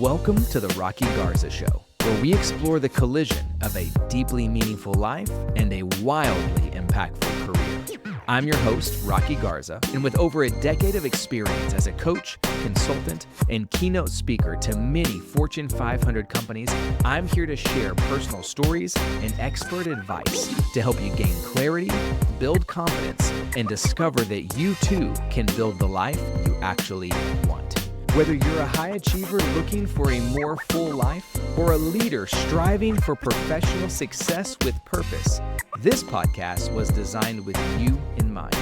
Welcome to the Rocky Garza Show, where we explore the collision of a deeply meaningful life and a wildly impactful career. I'm your host, Rocky Garza, and with over a decade of experience as a coach, consultant, and keynote speaker to many Fortune 500 companies, I'm here to share personal stories and expert advice to help you gain clarity, build confidence, and discover that you too can build the life you actually want. Whether you're a high achiever looking for a more full life or a leader striving for professional success with purpose, this podcast was designed with you in mind.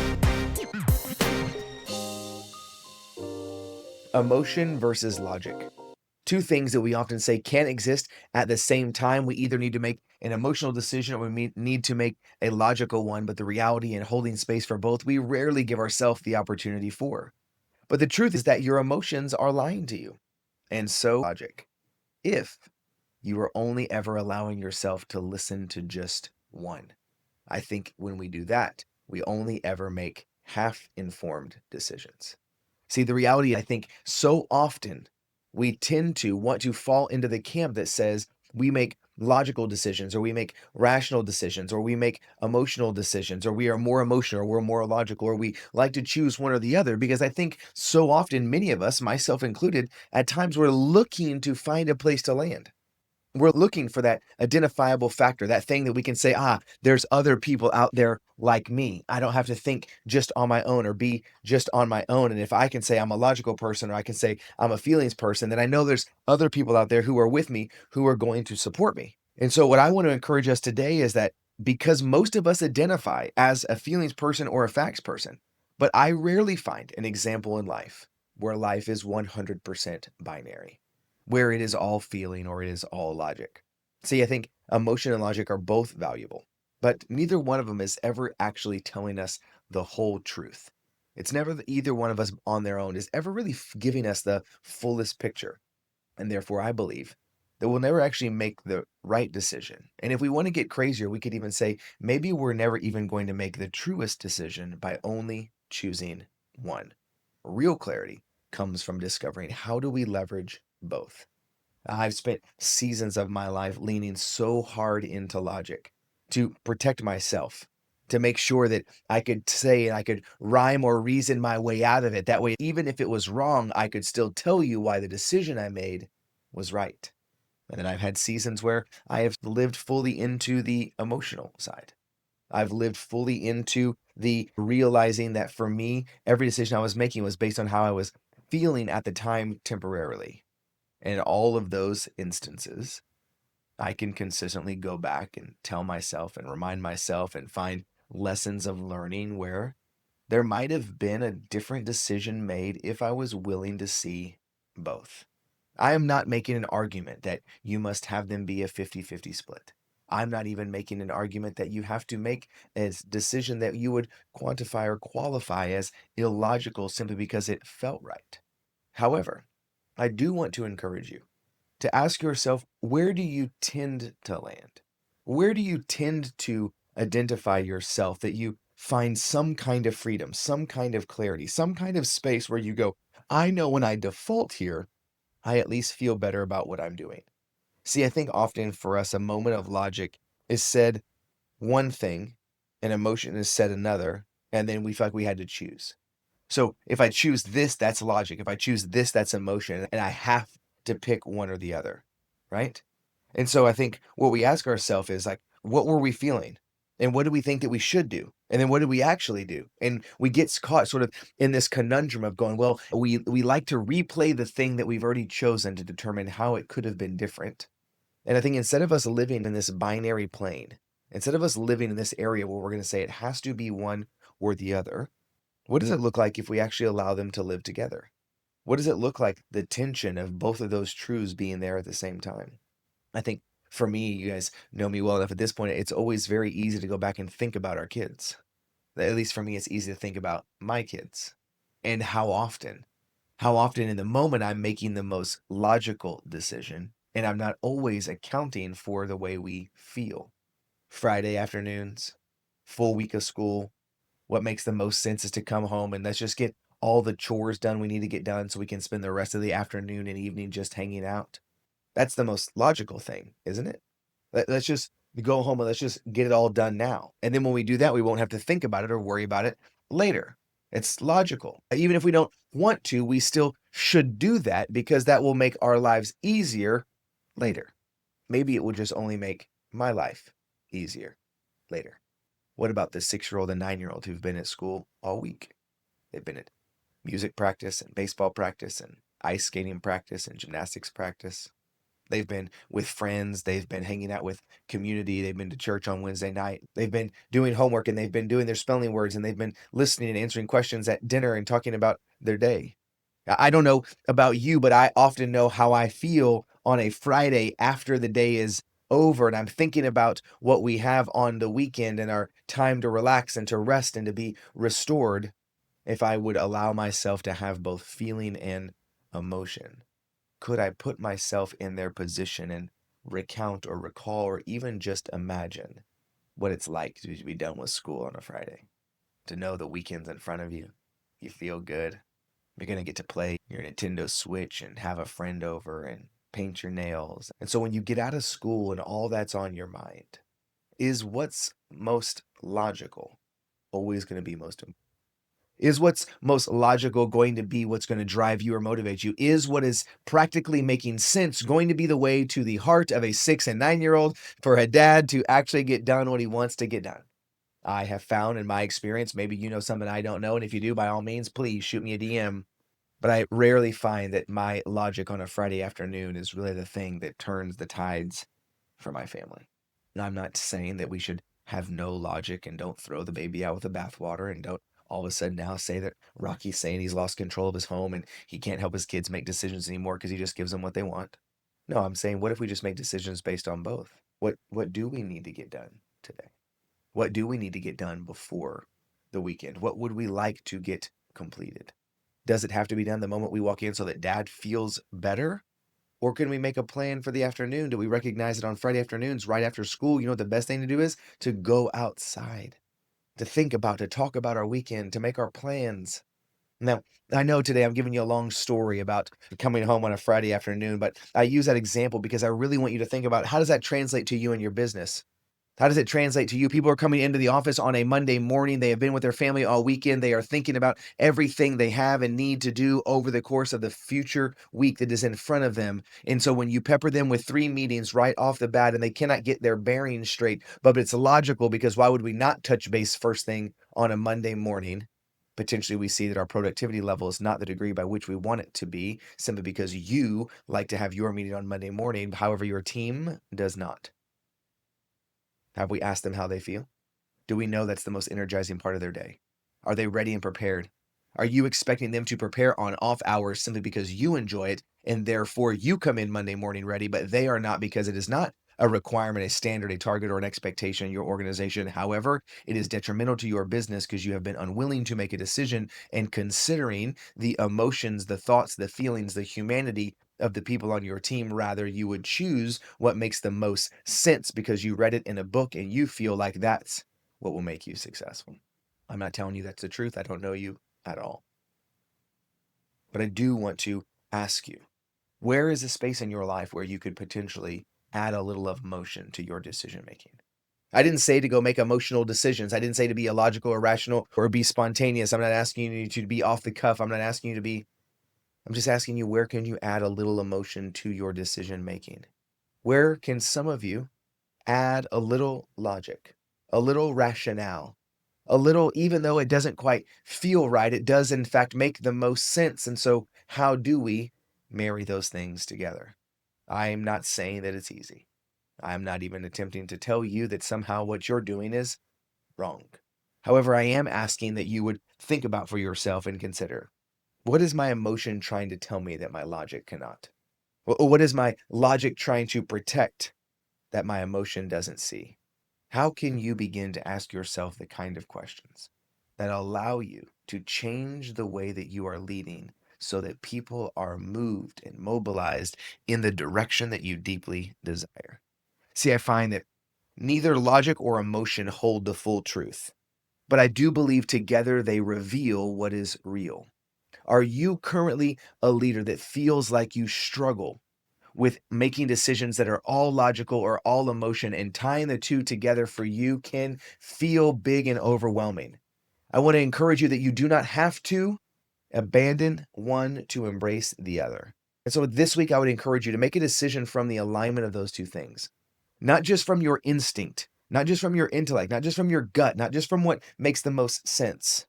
Emotion versus logic. Two things that we often say can't exist at the same time. We either need to make an emotional decision or we need to make a logical one, but the reality in holding space for both, we rarely give ourselves the opportunity for. But the truth is that your emotions are lying to you, and so logic. If you are only ever allowing yourself to listen to just one. I think when we do that, we only ever make half-informed decisions. See, the reality, I think so often we tend to want to fall into the camp that says we make logical decisions or we make rational decisions or we make emotional decisions or we are more emotional or we're more logical or we like to choose one or the other, because I think so often many of us, myself included, at times we're looking to find a place to land. We're looking for that identifiable factor, that thing that we can say, there's other people out there like me. I don't have to think just on my own or be just on my own. And if I can say I'm a logical person or I can say I'm a feelings person, then I know there's other people out there who are with me who are going to support me. And so what I want to encourage us today is that because most of us identify as a feelings person or a facts person, but I rarely find an example in life where life is 100% binary, where it is all feeling or it is all logic. See, I think emotion and logic are both valuable, but neither one of them is ever actually telling us the whole truth. It's never that either one of us on their own is ever really giving us the fullest picture. And therefore, I believe that we'll never actually make the right decision. And if we want to get crazier, we could even say maybe we're never even going to make the truest decision by only choosing one. Real clarity comes from discovering how do we leverage both. I've spent seasons of my life leaning so hard into logic to protect myself, to make sure that I could say and I could rhyme or reason my way out of it. That way, even if it was wrong, I could still tell you why the decision I made was right. And then I've had seasons where I have lived fully into the emotional side. I've lived fully into the realizing that for me, every decision I was making was based on how I was feeling at the time temporarily. And in all of those instances, I can consistently go back and tell myself and remind myself and find lessons of learning where there might have been a different decision made if I was willing to see both. I am not making an argument that you must have them be a 50-50 split. I'm not even making an argument that you have to make a decision that you would quantify or qualify as illogical simply because it felt right. However, I do want to encourage you to ask yourself, where do you tend to land? Where do you tend to identify yourself that you find some kind of freedom, some kind of clarity, some kind of space where you go, I know when I default here, I at least feel better about what I'm doing. See, I think often for us, a moment of logic is said one thing, an emotion is said another, and then we feel like we had to choose. So if I choose this, that's logic. If I choose this, that's emotion. And I have to pick one or the other, right? And so I think what we ask ourselves is like, what were we feeling? And what do we think that we should do? And then what did we actually do? And we get caught sort of in this conundrum of going, well, we like to replay the thing that we've already chosen to determine how it could have been different. And I think instead of us living in this binary plane, instead of us living in this area where we're going to say it has to be one or the other, what does it look like if we actually allow them to live together? What does it look like, the tension of both of those truths being there at the same time? I think for me, you guys know me well enough at this point, it's always very easy to go back and think about our kids. At least for me, it's easy to think about my kids and how often in the moment I'm making the most logical decision and I'm not always accounting for the way we feel. Friday afternoons, full week of school, what makes the most sense is to come home and let's just get all the chores done we need to get done so we can spend the rest of the afternoon and evening just hanging out. That's the most logical thing, isn't it? Let's just go home and let's just get it all done now. And then when we do that, we won't have to think about it or worry about it later. It's logical. Even if we don't want to, we still should do that because that will make our lives easier later. Maybe it will just only make my life easier later. What about the 6-year-old and 9-year-old who've been at school all week? They've been at music practice and baseball practice and ice skating practice and gymnastics practice. They've been with friends. They've been hanging out with community. They've been to church on Wednesday night. They've been doing homework and they've been doing their spelling words and they've been listening and answering questions at dinner and talking about their day. I don't know about you, but I often know how I feel on a Friday after the day is over and I'm thinking about what we have on the weekend and our time to relax and to rest and to be restored if I would allow myself to have both feeling and emotion. Could I put myself in their position and recount or recall or even just imagine what it's like to be done with school on a Friday? To know the weekend's in front of you. You feel good. You're going to get to play your Nintendo Switch and have a friend over and paint your nails. And so when you get out of school and all that's on your mind, is what's most logical always going to be most important? Is what's most logical going to be what's going to drive you or motivate you? Is what is practically making sense going to be the way to the heart of a 6 and 9-year-old for a dad to actually get done what he wants to get done? I have found in my experience, maybe you know something I don't know, and if you do, by all means, please shoot me a DM. But I rarely find that my logic on a Friday afternoon is really the thing that turns the tides for my family. And I'm not saying that we should have no logic and don't throw the baby out with the bathwater and don't all of a sudden now say that Rocky's saying he's lost control of his home and he can't help his kids make decisions anymore because he just gives them what they want. No, I'm saying what if we just make decisions based on both? What do we need to get done today? What do we need to get done before the weekend? What would we like to get completed? Does it have to be done the moment we walk in so that dad feels better? Or can we make a plan for the afternoon? Do we recognize that on Friday afternoons, right after school, you know what the best thing to do is? To go outside, to think about, to talk about our weekend, to make our plans. Now, I know today I'm giving you a long story about coming home on a Friday afternoon, but I use that example because I really want you to think about how does that translate to you and your business? How does it translate to you? People are coming into the office on a Monday morning. They have been with their family all weekend. They are thinking about everything they have and need to do over the course of the future week that is in front of them. And so when you pepper them with 3 meetings right off the bat and they cannot get their bearings straight, but it's logical because why would we not touch base first thing on a Monday morning? Potentially, we see that our productivity level is not the degree by which we want it to be, simply because you like to have your meeting on Monday morning. However, your team does not. Have we asked them how they feel? Do we know that's the most energizing part of their day? Are they ready and prepared? Are you expecting them to prepare on off hours simply because you enjoy it and therefore you come in Monday morning ready, but they are not because it is not a requirement, a standard, a target, or an expectation in your organization? However, it is detrimental to your business because you have been unwilling to make a decision and considering the emotions, the thoughts, the feelings, the humanity of the people on your team. Rather, you would choose what makes the most sense because you read it in a book and you feel like that's what will make you successful. I'm not telling you that's the truth. I don't know you at all. But I do want to ask you, where is a space in your life where you could potentially add a little of emotion to your decision making? I didn't say to go make emotional decisions. I didn't say to be illogical or rational or be spontaneous. I'm not asking you to be off the cuff. I'm not asking you to be, I'm just asking you, where can you add a little emotion to your decision making? Where can some of you add a little logic, a little rationale, a little, even though it doesn't quite feel right, it does in fact make the most sense. And so, how do we marry those things together? I'm not saying that it's easy. I'm not even attempting to tell you that somehow what you're doing is wrong. However, I am asking that you would think about for yourself and consider, what is my emotion trying to tell me that my logic cannot? What is my logic trying to protect that my emotion doesn't see? How can you begin to ask yourself the kind of questions that allow you to change the way that you are leading so that people are moved and mobilized in the direction that you deeply desire? See, I find that neither logic or emotion hold the full truth, but I do believe together they reveal what is real. Are you currently a leader that feels like you struggle with making decisions that are all logical or all emotion, and tying the two together for you can feel big and overwhelming? I want to encourage you that you do not have to abandon one to embrace the other. And so this week, I would encourage you to make a decision from the alignment of those two things, not just from your instinct, not just from your intellect, not just from your gut, not just from what makes the most sense.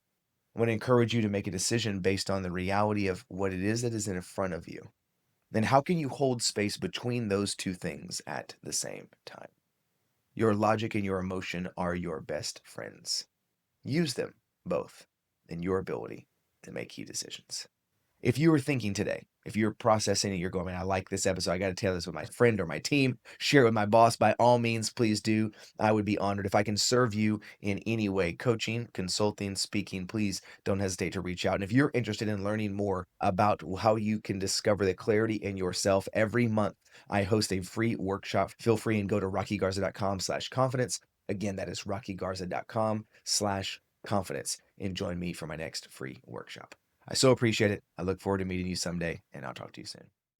I want to encourage you to make a decision based on the reality of what it is that is in front of you. Then how can you hold space between those two things at the same time? Your logic and your emotion are your best friends. Use them both in your ability to make key decisions. If you were thinking today, if you're processing it, you're going, man, I like this episode. I got to tell this with my friend or my team, share it with my boss. By all means, please do. I would be honored if I can serve you in any way, coaching, consulting, speaking. Please don't hesitate to reach out. And if you're interested in learning more about how you can discover the clarity in yourself, every month I host a free workshop. Feel free and go to rockygarza.com/confidence. Again, that is rockygarza.com/confidence, and join me for my next free workshop. I so appreciate it. I look forward to meeting you someday, and I'll talk to you soon.